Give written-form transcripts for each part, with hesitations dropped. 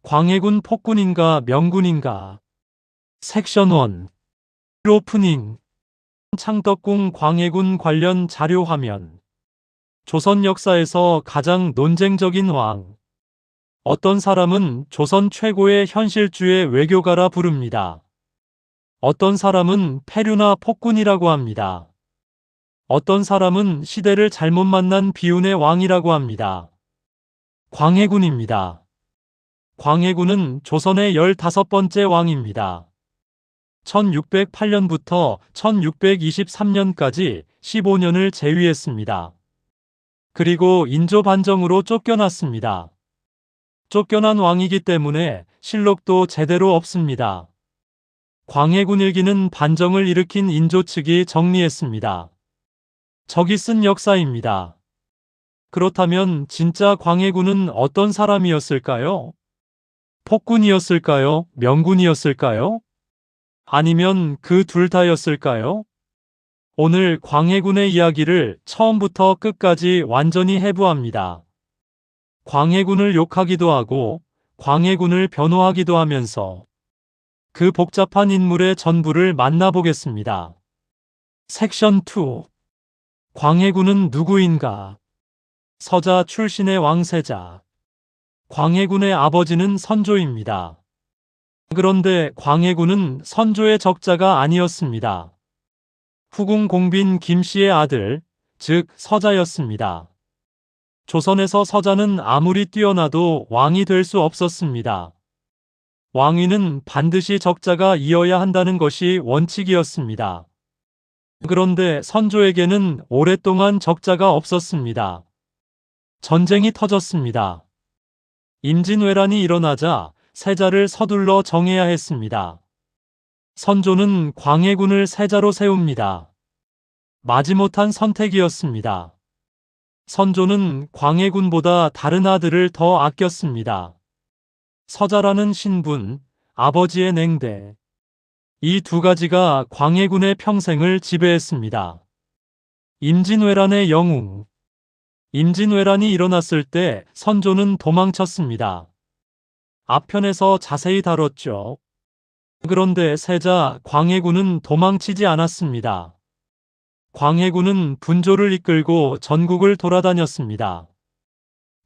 광해군 폭군인가 명군인가? 섹션 1 오프닝 창덕궁 광해군 관련 자료 화면. 조선 역사에서 가장 논쟁적인 왕. 어떤 사람은 조선 최고의 현실주의 외교가라 부릅니다. 어떤 사람은 패류나 폭군이라고 합니다. 어떤 사람은 시대를 잘못 만난 비운의 왕이라고 합니다. 광해군입니다. 광해군은 조선의 15번째 왕입니다. 1608년부터 1623년까지 15년을 재위했습니다. 그리고 인조 반정으로 쫓겨났습니다. 쫓겨난 왕이기 때문에 실록도 제대로 없습니다. 광해군 일기는 반정을 일으킨 인조 측이 정리했습니다. 적이 쓴 역사입니다. 그렇다면 진짜 광해군은 어떤 사람이었을까요? 폭군이었을까요? 명군이었을까요? 아니면 그 둘 다였을까요? 오늘 광해군의 이야기를 처음부터 끝까지 완전히 해부합니다. 광해군을 욕하기도 하고 광해군을 변호하기도 하면서 그 복잡한 인물의 전부를 만나보겠습니다. 섹션 2 광해군은 누구인가? 서자 출신의 왕세자. 광해군의 아버지는 선조입니다. 그런데 광해군은 선조의 적자가 아니었습니다. 후궁 공빈 김씨의 아들, 즉 서자였습니다. 조선에서 서자는 아무리 뛰어나도 왕이 될 수 없었습니다. 왕위는 반드시 적자가 이어야 한다는 것이 원칙이었습니다. 그런데 선조에게는 오랫동안 적자가 없었습니다. 전쟁이 터졌습니다. 임진왜란이 일어나자 세자를 서둘러 정해야 했습니다. 선조는 광해군을 세자로 세웁니다. 마지못한 선택이었습니다. 선조는 광해군보다 다른 아들을 더 아꼈습니다. 서자라는 신분, 아버지의 냉대. 이 두 가지가 광해군의 평생을 지배했습니다. 임진왜란의 영웅. 임진왜란이 일어났을 때 선조는 도망쳤습니다. 앞편에서 자세히 다뤘죠. 그런데 세자 광해군은 도망치지 않았습니다. 광해군은 분조를 이끌고 전국을 돌아다녔습니다.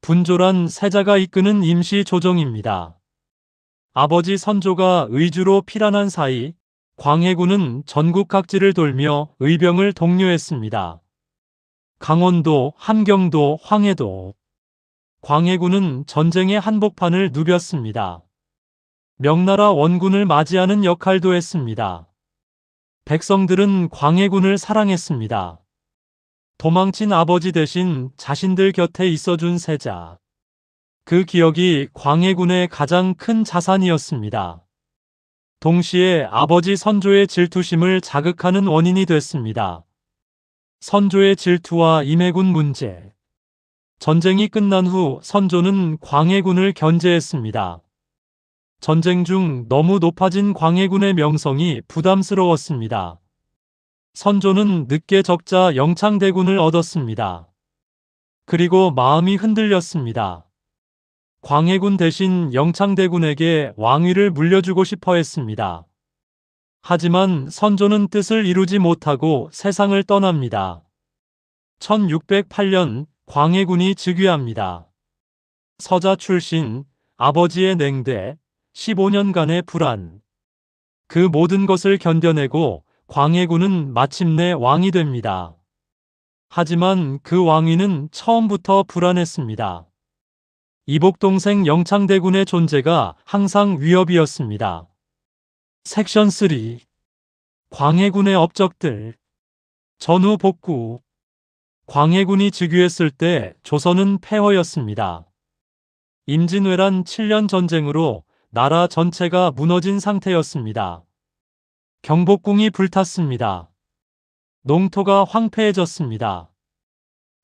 분조란 세자가 이끄는 임시 조정입니다. 아버지 선조가 의주로 피란한 사이 광해군은 전국 각지를 돌며 의병을 독려했습니다. 강원도, 함경도, 황해도. 광해군은 전쟁의 한복판을 누볐습니다. 명나라 원군을 맞이하는 역할도 했습니다. 백성들은 광해군을 사랑했습니다. 도망친 아버지 대신 자신들 곁에 있어준 세자. 그 기억이 광해군의 가장 큰 자산이었습니다. 동시에 아버지 선조의 질투심을 자극하는 원인이 됐습니다. 선조의 질투와 임해군 문제. 전쟁이 끝난 후 선조는 광해군을 견제했습니다. 전쟁 중 너무 높아진 광해군의 명성이 부담스러웠습니다. 선조는 늦게 적자 영창대군을 얻었습니다. 그리고 마음이 흔들렸습니다. 광해군 대신 영창대군에게 왕위를 물려주고 싶어 했습니다. 하지만 선조는 뜻을 이루지 못하고 세상을 떠납니다. 1608년 광해군이 즉위합니다. 서자 출신, 아버지의 냉대, 15년간의 불안. 그 모든 것을 견뎌내고 광해군은 마침내 왕이 됩니다. 하지만 그 왕위는 처음부터 불안했습니다. 이복동생 영창대군의 존재가 항상 위협이었습니다. 섹션 3 광해군의 업적들. 전후 복구. 광해군이 즉위했을 때 조선은 폐허였습니다. 임진왜란 7년 전쟁으로 나라 전체가 무너진 상태였습니다. 경복궁이 불탔습니다. 농토가 황폐해졌습니다.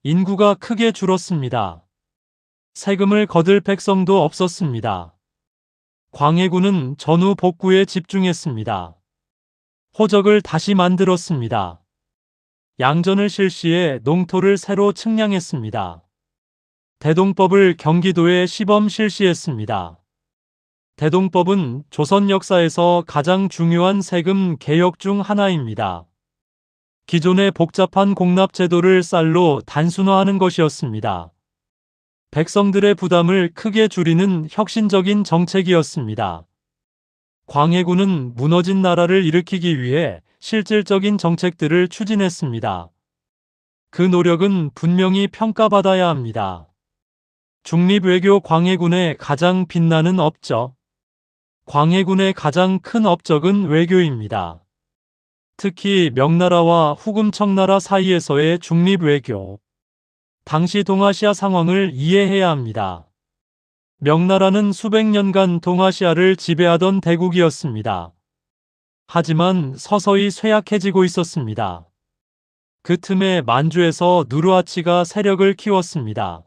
인구가 크게 줄었습니다. 세금을 거둘 백성도 없었습니다. 광해군은 전후 복구에 집중했습니다. 호적을 다시 만들었습니다. 양전을 실시해 농토를 새로 측량했습니다. 대동법을 경기도에 시범 실시했습니다. 대동법은 조선 역사에서 가장 중요한 세금 개혁 중 하나입니다. 기존의 복잡한 공납 제도를 쌀로 단순화하는 것이었습니다. 백성들의 부담을 크게 줄이는 혁신적인 정책이었습니다. 광해군은 무너진 나라를 일으키기 위해 실질적인 정책들을 추진했습니다. 그 노력은 분명히 평가받아야 합니다. 중립외교 광해군의 가장 빛나는 업적. 광해군의 가장 큰 업적은 외교입니다. 특히 명나라와 후금 청나라 사이에서의 중립외교. 당시 동아시아 상황을 이해해야 합니다. 명나라는 수백 년간 동아시아를 지배하던 대국이었습니다. 하지만 서서히 쇠약해지고 있었습니다. 그 틈에 만주에서 누르하치가 세력을 키웠습니다.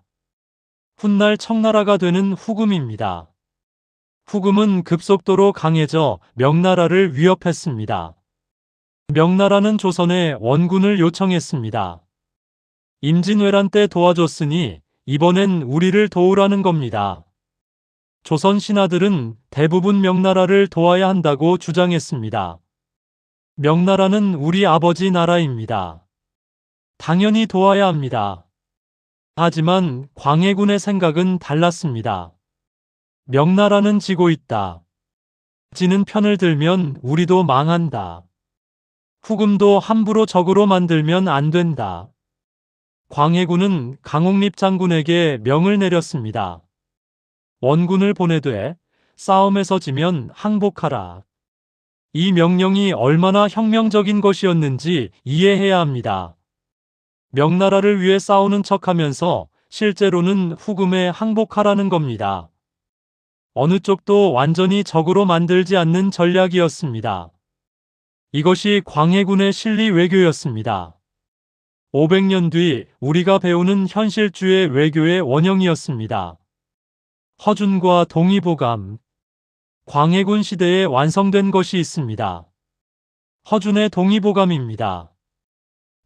훗날 청나라가 되는 후금입니다. 후금은 급속도로 강해져 명나라를 위협했습니다. 명나라는 조선에 원군을 요청했습니다. 임진왜란 때 도와줬으니 이번엔 우리를 도우라는 겁니다. 조선 신하들은 대부분 명나라를 도와야 한다고 주장했습니다. 명나라는 우리 아버지 나라입니다. 당연히 도와야 합니다. 하지만 광해군의 생각은 달랐습니다. 명나라는 지고 있다. 지는 편을 들면 우리도 망한다. 후금도 함부로 적으로 만들면 안 된다. 광해군은 강옥립 장군에게 명을 내렸습니다. 원군을 보내되 싸움에서 지면 항복하라. 이 명령이 얼마나 혁명적인 것이었는지 이해해야 합니다. 명나라를 위해 싸우는 척하면서 실제로는 후금에 항복하라는 겁니다. 어느 쪽도 완전히 적으로 만들지 않는 전략이었습니다. 이것이 광해군의 실리 외교였습니다. 500년 뒤 우리가 배우는 현실주의 외교의 원형이었습니다. 허준과 동의보감. 광해군 시대에 완성된 것이 있습니다. 허준의 동의보감입니다.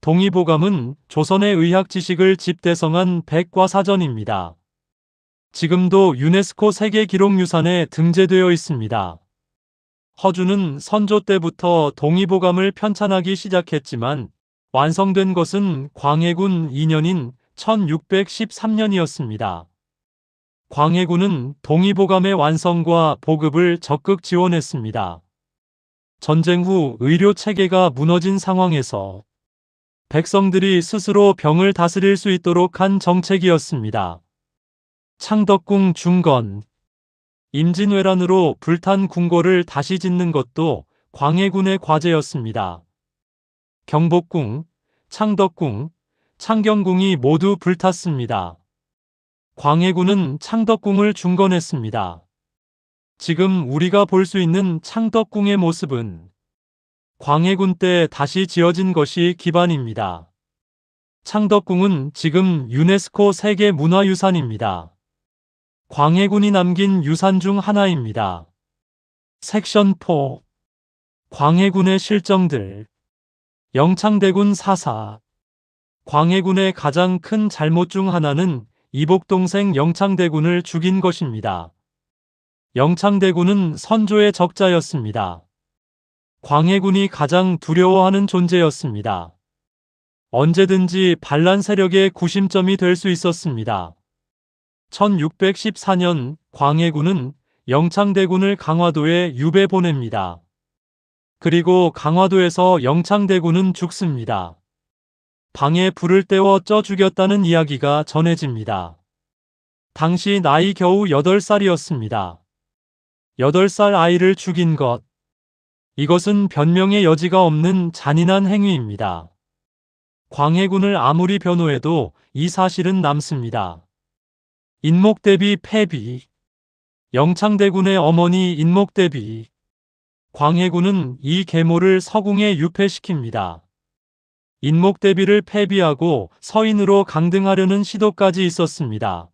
동의보감은 조선의 의학 지식을 집대성한 백과사전입니다. 지금도 유네스코 세계기록유산에 등재되어 있습니다. 허준은 선조 때부터 동의보감을 편찬하기 시작했지만 완성된 것은 광해군 2년인 1613년이었습니다. 광해군은 동의보감의 완성과 보급을 적극 지원했습니다. 전쟁 후 의료 체계가 무너진 상황에서 백성들이 스스로 병을 다스릴 수 있도록 한 정책이었습니다. 창덕궁 중건. 임진왜란으로 불탄 궁궐을 다시 짓는 것도 광해군의 과제였습니다. 경복궁, 창덕궁, 창경궁이 모두 불탔습니다. 광해군은 창덕궁을 중건했습니다. 지금 우리가 볼 수 있는 창덕궁의 모습은 광해군 때 다시 지어진 것이 기반입니다. 창덕궁은 지금 유네스코 세계문화유산입니다. 광해군이 남긴 유산 중 하나입니다. 섹션 4. 광해군의 실정들. 영창대군 사사. 광해군의 가장 큰 잘못 중 하나는 이복동생 영창대군을 죽인 것입니다. 영창대군은 선조의 적자였습니다. 광해군이 가장 두려워하는 존재였습니다. 언제든지 반란 세력의 구심점이 될 수 있었습니다. 1614년 광해군은 영창대군을 강화도에 유배 보냅니다. 그리고 강화도에서 영창대군은 죽습니다. 방에 불을 때워 쪄 죽였다는 이야기가 전해집니다. 당시 나이 겨우 8살이었습니다. 8살 아이를 죽인 것. 이것은 변명의 여지가 없는 잔인한 행위입니다. 광해군을 아무리 변호해도 이 사실은 남습니다. 인목대비 패비. 영창대군의 어머니 인목대비. 광해군은 이 계모를 서궁에 유폐시킵니다. 인목대비를 패비하고 서인으로 강등하려는 시도까지 있었습니다.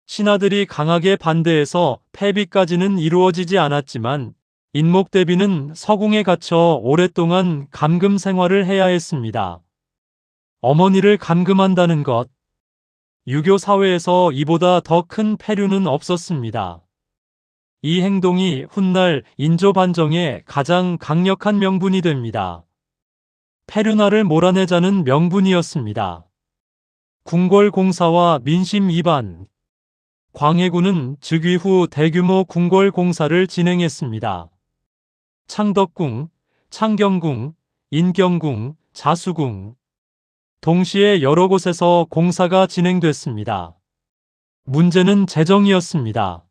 신하들이 강하게 반대해서 패비까지는 이루어지지 않았지만 인목대비는 서궁에 갇혀 오랫동안 감금 생활을 해야 했습니다. 어머니를 감금한다는 것. 유교 사회에서 이보다 더 큰 폐류는 없었습니다. 이 행동이 훗날 인조 반정의 가장 강력한 명분이 됩니다. 페륜나를 몰아내자는 명분이었습니다. 궁궐 공사와 민심 이반. 광해군은 즉위 후 대규모 궁궐 공사를 진행했습니다. 창덕궁, 창경궁, 인경궁, 자수궁. 동시에 여러 곳에서 공사가 진행됐습니다. 문제는 재정이었습니다.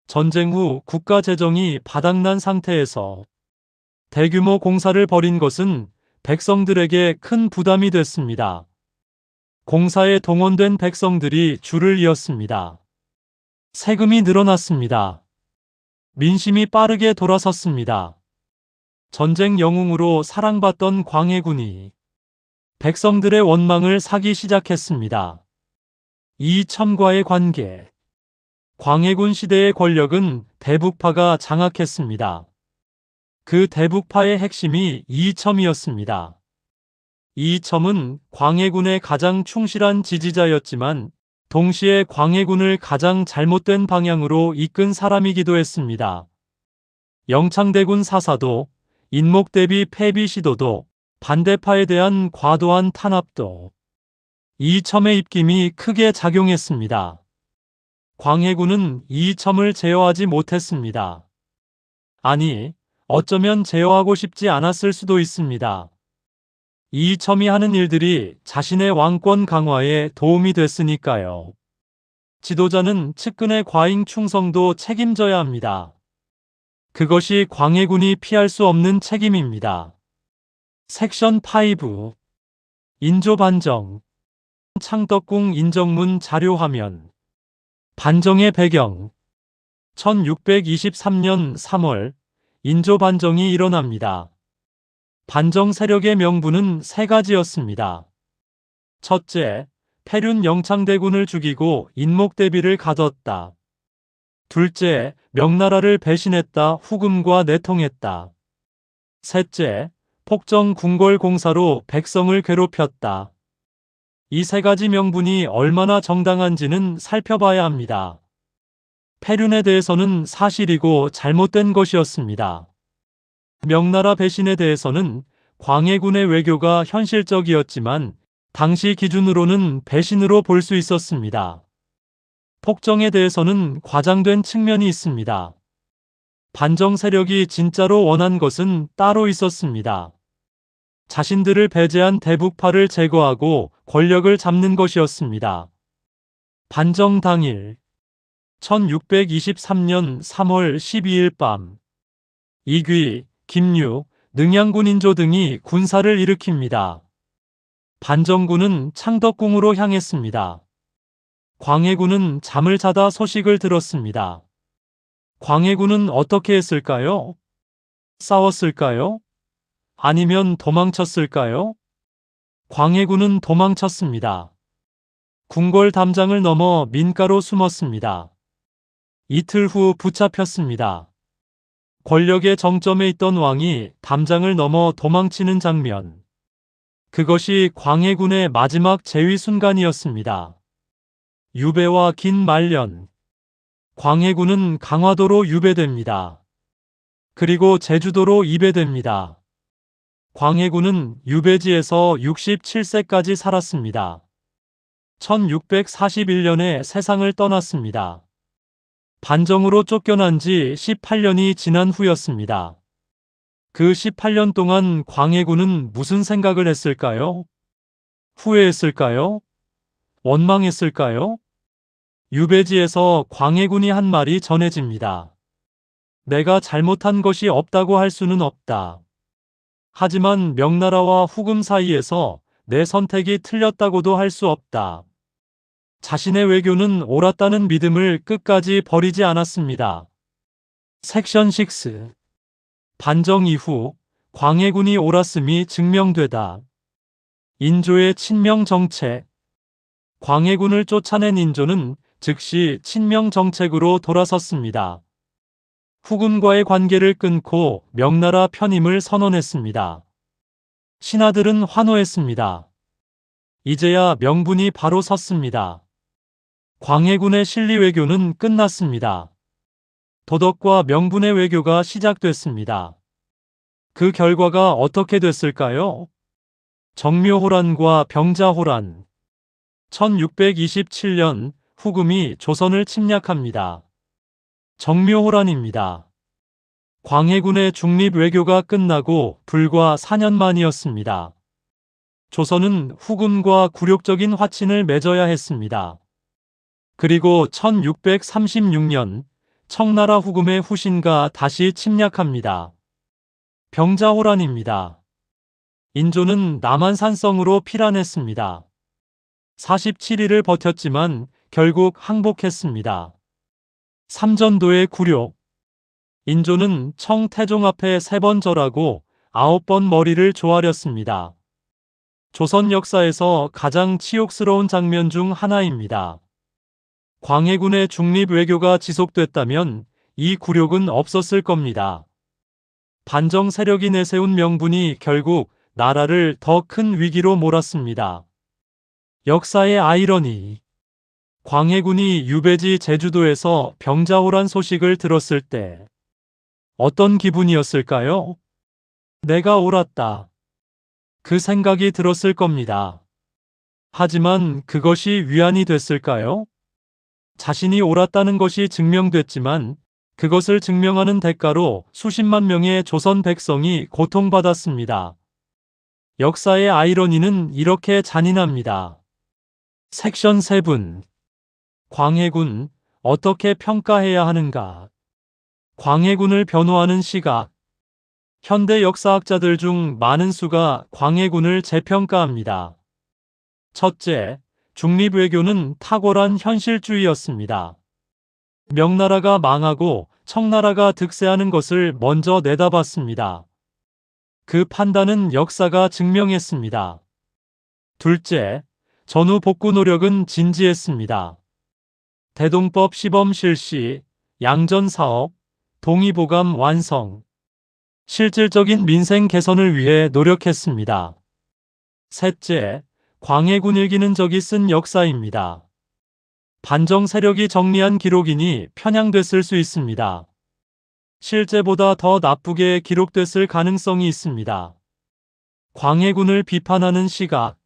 전쟁 후 국가 재정이 바닥난 상태에서 대규모 공사를 벌인 것은 백성들에게 큰 부담이 됐습니다. 공사에 동원된 백성들이 줄을 이었습니다. 세금이 늘어났습니다. 민심이 빠르게 돌아섰습니다. 전쟁 영웅으로 사랑받던 광해군이 백성들의 원망을 사기 시작했습니다. 이첨과의 관계. 광해군 시대의 권력은 대북파가 장악했습니다. 그 대북파의 핵심이 이첨이었습니다. 이첨은 광해군의 가장 충실한 지지자였지만 동시에 광해군을 가장 잘못된 방향으로 이끈 사람이기도 했습니다. 영창대군 사사도, 인목대비 폐비 시도도, 반대파에 대한 과도한 탄압도 이첨의 입김이 크게 작용했습니다. 광해군은 이첨을 제어하지 못했습니다. 아니, 어쩌면 제어하고 싶지 않았을 수도 있습니다. 이첨이 하는 일들이 자신의 왕권 강화에 도움이 됐으니까요. 지도자는 측근의 과잉 충성도 책임져야 합니다. 그것이 광해군이 피할 수 없는 책임입니다. 섹션 5. 인조 반정. 창덕궁 인정문 자료화면. 반정의 배경. 1623년 3월 인조 반정이 일어납니다. 반정 세력의 명분은 세 가지였습니다. 첫째, 페륜 영창대군을 죽이고 인목대비를 가뒀다. 둘째, 명나라를 배신했다 후금과 내통했다. 셋째, 폭정 궁궐 공사로 백성을 괴롭혔다. 이 세 가지 명분이 얼마나 정당한지는 살펴봐야 합니다. 페륜에 대해서는 사실이고 잘못된 것이었습니다. 명나라 배신에 대해서는 광해군의 외교가 현실적이었지만 당시 기준으로는 배신으로 볼 수 있었습니다. 폭정에 대해서는 과장된 측면이 있습니다. 반정 세력이 진짜로 원한 것은 따로 있었습니다. 자신들을 배제한 대북파를 제거하고 권력을 잡는 것이었습니다. 반정 당일 1623년 3월 12일 밤 이귀, 김유, 능양군 인조 등이 군사를 일으킵니다. 반정군은 창덕궁으로 향했습니다. 광해군은 잠을 자다 소식을 들었습니다. 광해군은 어떻게 했을까요? 싸웠을까요? 아니면 도망쳤을까요? 광해군은 도망쳤습니다. 궁궐 담장을 넘어 민가로 숨었습니다. 이틀 후 붙잡혔습니다. 권력의 정점에 있던 왕이 담장을 넘어 도망치는 장면. 그것이 광해군의 마지막 재위 순간이었습니다. 유배와 긴 말년. 광해군은 강화도로 유배됩니다. 그리고 제주도로 이배됩니다. 광해군은 유배지에서 67세까지 살았습니다. 1641년에 세상을 떠났습니다. 반정으로 쫓겨난 지 18년이 지난 후였습니다. 그 18년 동안 광해군은 무슨 생각을 했을까요? 후회했을까요? 원망했을까요? 유배지에서 광해군이 한 말이 전해집니다. 내가 잘못한 것이 없다고 할 수는 없다. 하지만 명나라와 후금 사이에서 내 선택이 틀렸다고도 할 수 없다. 자신의 외교는 옳았다는 믿음을 끝까지 버리지 않았습니다. 섹션 6. 반정 이후 광해군이 옳았음이 증명되다. 인조의 친명 정책. 광해군을 쫓아낸 인조는 즉시 친명 정책으로 돌아섰습니다. 후금과의 관계를 끊고 명나라 편임을 선언했습니다. 신하들은 환호했습니다. 이제야 명분이 바로 섰습니다. 광해군의 실리 외교는 끝났습니다. 도덕과 명분의 외교가 시작됐습니다. 그 결과가 어떻게 됐을까요? 정묘호란과 병자호란. 1627년 후금이 조선을 침략합니다. 정묘호란입니다. 광해군의 중립 외교가 끝나고 불과 4년 만이었습니다. 조선은 후금과 굴욕적인 화친을 맺어야 했습니다. 그리고 1636년 청나라 후금의 후신가 다시 침략합니다. 병자호란입니다. 인조는 남한산성으로 피란했습니다. 47일을 버텼지만 결국 항복했습니다. 삼전도의 굴욕. 인조는 청태종 앞에 3번 절하고 9번 머리를 조아렸습니다. 조선 역사에서 가장 치욕스러운 장면 중 하나입니다. 광해군의 중립 외교가 지속됐다면 이 굴욕은 없었을 겁니다. 반정 세력이 내세운 명분이 결국 나라를 더 큰 위기로 몰았습니다. 역사의 아이러니. 광해군이 유배지 제주도에서 병자호란 소식을 들었을 때 어떤 기분이었을까요? 내가 옳았다. 그 생각이 들었을 겁니다. 하지만 그것이 위안이 됐을까요? 자신이 옳았다는 것이 증명됐지만 그것을 증명하는 대가로 수십만 명의 조선 백성이 고통받았습니다. 역사의 아이러니는 이렇게 잔인합니다. 섹션 7. 광해군, 어떻게 평가해야 하는가? 광해군을 변호하는 시각. 현대 역사학자들 중 많은 수가 광해군을 재평가합니다. 첫째, 중립외교는 탁월한 현실주의였습니다. 명나라가 망하고 청나라가 득세하는 것을 먼저 내다봤습니다. 그 판단은 역사가 증명했습니다. 둘째, 전후 복구 노력은 진지했습니다. 대동법 시범 실시, 양전사업, 동의보감 완성, 실질적인 민생 개선을 위해 노력했습니다. 셋째, 광해군 일기는 적이 쓴 역사입니다. 반정 세력이 정리한 기록이니 편향됐을 수 있습니다. 실제보다 더 나쁘게 기록됐을 가능성이 있습니다. 광해군을 비판하는 시각.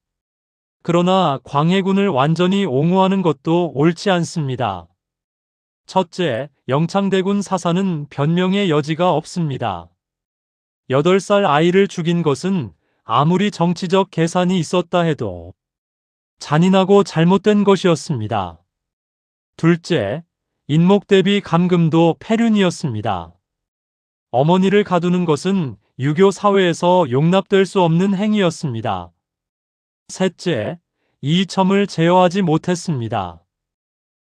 그러나 광해군을 완전히 옹호하는 것도 옳지 않습니다. 첫째, 영창대군 사사는 변명의 여지가 없습니다. 8살 아이를 죽인 것은 아무리 정치적 계산이 있었다 해도 잔인하고 잘못된 것이었습니다. 둘째, 인목대비 감금도 폐륜이었습니다. 어머니를 가두는 것은 유교 사회에서 용납될 수 없는 행위였습니다. 셋째, 이이첨을 제어하지 못했습니다.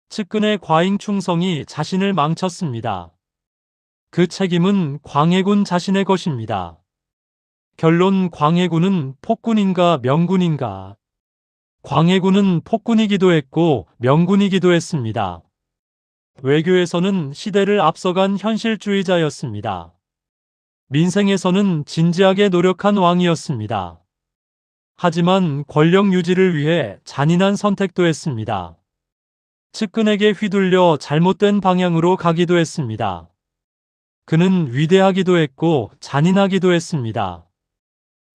측근의 과잉 충성이 자신을 망쳤습니다. 그 책임은 광해군 자신의 것입니다. 결론, 광해군은 폭군인가 명군인가? 광해군은 폭군이기도 했고 명군이기도 했습니다. 외교에서는 시대를 앞서간 현실주의자였습니다. 민생에서는 진지하게 노력한 왕이었습니다. 하지만 권력 유지를 위해 잔인한 선택도 했습니다. 측근에게 휘둘려 잘못된 방향으로 가기도 했습니다. 그는 위대하기도 했고 잔인하기도 했습니다.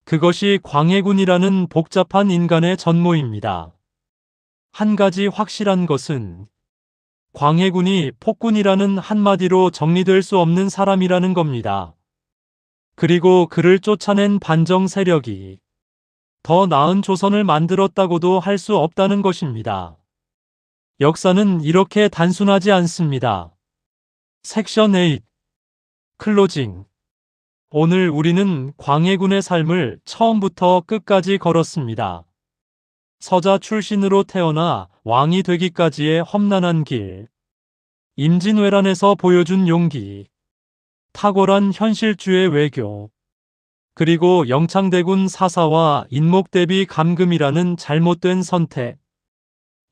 그것이 광해군이라는 복잡한 인간의 전모입니다. 한 가지 확실한 것은 광해군이 폭군이라는 한마디로 정리될 수 없는 사람이라는 겁니다. 그리고 그를 쫓아낸 반정 세력이 더 나은 조선을 만들었다고도 할 수 없다는 것입니다. 역사는 이렇게 단순하지 않습니다. 섹션 8. 클로징. 오늘 우리는 광해군의 삶을 처음부터 끝까지 걸었습니다. 서자 출신으로 태어나 왕이 되기까지의 험난한 길, 임진왜란에서 보여준 용기, 탁월한 현실주의 외교, 그리고 영창대군 사사와 인목대비 감금이라는 잘못된 선택,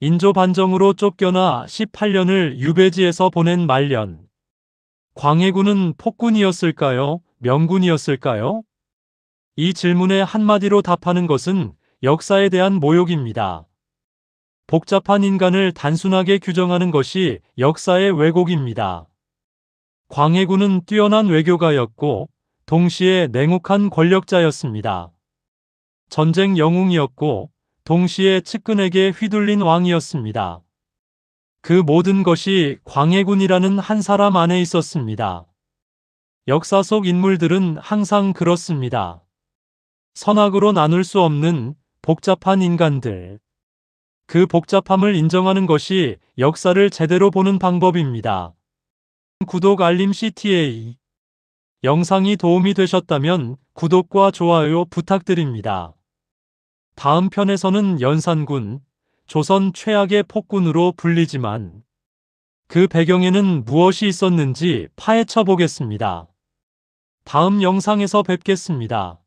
인조 반정으로 쫓겨나 18년을 유배지에서 보낸 말년. 광해군은 폭군이었을까요? 명군이었을까요? 이 질문에 한마디로 답하는 것은 역사에 대한 모욕입니다. 복잡한 인간을 단순하게 규정하는 것이 역사의 왜곡입니다. 광해군은 뛰어난 외교가였고 동시에 냉혹한 권력자였습니다. 전쟁 영웅이었고 동시에 측근에게 휘둘린 왕이었습니다. 그 모든 것이 광해군이라는 한 사람 안에 있었습니다. 역사 속 인물들은 항상 그렇습니다. 선악으로 나눌 수 없는 복잡한 인간들. 그 복잡함을 인정하는 것이 역사를 제대로 보는 방법입니다. 구독 알림 CTA. 영상이 도움이 되셨다면 구독과 좋아요 부탁드립니다. 다음 편에서는 연산군, 조선 최악의 폭군으로 불리지만 그 배경에는 무엇이 있었는지 파헤쳐 보겠습니다. 다음 영상에서 뵙겠습니다.